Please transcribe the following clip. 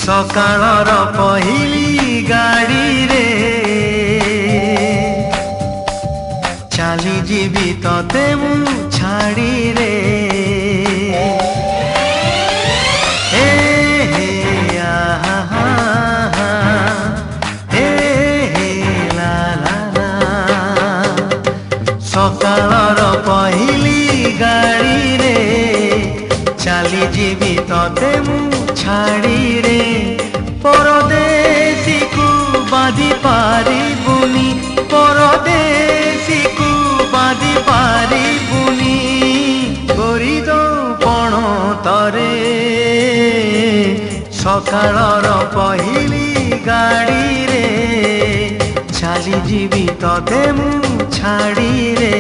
सकाळर पहिली गाड़ी रे चाली जीवी तते मु छाड़ी रे सकाळर पहिली गाड़ी रे चाली जीवी तते मु छाड़ी रे परदेसी को बांधी पारिबुनी परदेसी को बांधी पारिबुनी करी दो पण तरे सकाळर पहिली गाड़ी रे चाली जीवी तते मु छाड़ी रे।